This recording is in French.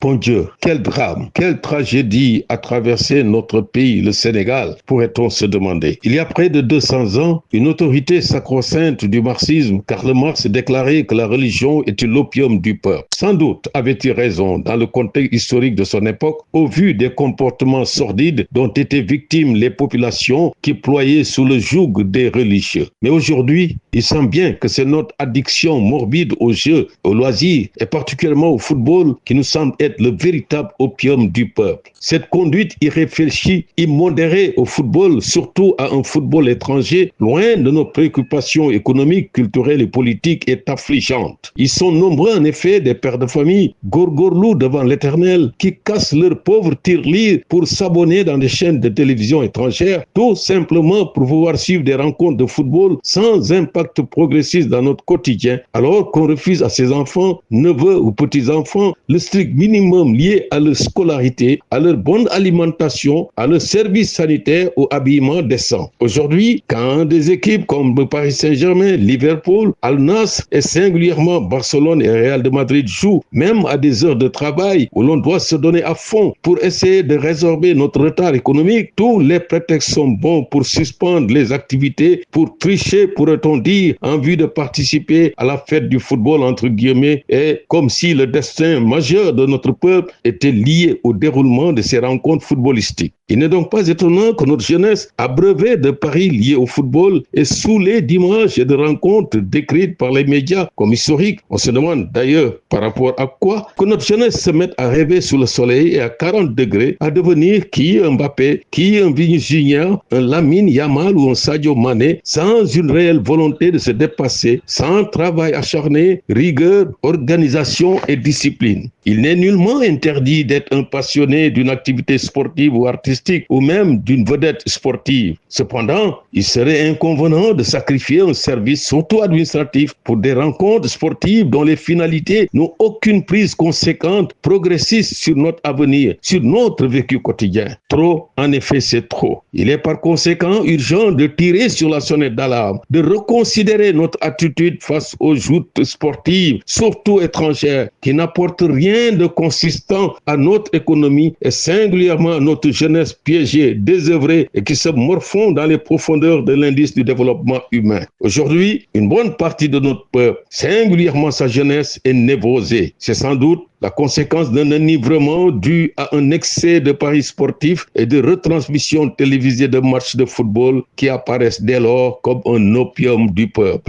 Bon Dieu, quel drame, quelle tragédie a traversé notre pays, le Sénégal, pourrait-on se demander. Il y a près de 200 ans, une autorité sacro-sainte du marxisme, Karl Marx, déclarait que la religion était l'opium du peuple. Sans doute avait-il raison dans le contexte historique de son époque, au vu des comportements sordides dont étaient victimes les populations qui ployaient sous le joug des religieux. Mais aujourd'hui, il semble bien que c'est notre addiction morbide aux jeux, aux loisirs et particulièrement au football qui nous semble être le véritable opium du peuple. Cette conduite irréfléchie, immodérée au football, surtout à un football étranger, loin de nos préoccupations économiques, culturelles et politiques, est affligeante. Ils sont nombreux en effet des pères de famille, gorgorlous devant l'éternel, qui cassent leur pauvre tirelire pour s'abonner dans des chaînes de télévision étrangères, tout simplement pour pouvoir suivre des rencontres de football sans impact progressiste dans notre quotidien, alors qu'on refuse à ses enfants, neveux ou petits-enfants, le strict minimum lié à leur scolarité, à leur bonne alimentation, à leur service sanitaire ou habillement décent. Aujourd'hui, quand des équipes comme le Paris Saint-Germain, Liverpool, Al-Nassr et singulièrement Barcelone et Real de Madrid jouent, même à des heures de travail où l'on doit se donner à fond pour essayer de résorber notre retard économique, tous les prétextes sont bons pour suspendre les activités, pour tricher, pourrait-on dire, en vue de participer à la fête du football, entre guillemets, et comme si le destin majeur de notre peuple était lié au déroulement de ces rencontres footballistiques. Il n'est donc pas étonnant que notre jeunesse, abreuvée de paris liés au football, est saoulée d'images et de rencontres décrites par les médias comme historiques. On se demande d'ailleurs par rapport à quoi que notre jeunesse se mette à rêver sous le soleil et à 40 degrés à devenir qui un Mbappé, qui un Vinicius Junior, un Lamine Yamal ou un Sadio Mané, sans une réelle volonté de se dépasser, sans travail acharné, rigueur, organisation et discipline. Il n'est nullement interdit d'être un passionné d'une activité sportive ou artistique ou même d'une vedette sportive. Cependant, il serait inconvenant de sacrifier un service surtout administratif pour des rencontres sportives dont les finalités n'ont aucune prise conséquente, progressiste sur notre avenir, sur notre vécu quotidien. Trop, en effet, c'est trop. Il est par conséquent urgent de tirer sur la sonnette d'alarme, de reconsidérer notre attitude face aux joutes sportives, surtout étrangères, qui n'apportent rien de consistant à notre économie et singulièrement à notre jeunesse piégée, désœuvrée et qui se morfond dans les profondeurs de l'indice du développement humain. Aujourd'hui, une bonne partie de notre peuple, singulièrement sa jeunesse, est névrosée. C'est sans doute la conséquence d'un enivrement dû à un excès de paris sportifs et de retransmissions télévisées de matchs de football qui apparaissent dès lors comme un opium du peuple.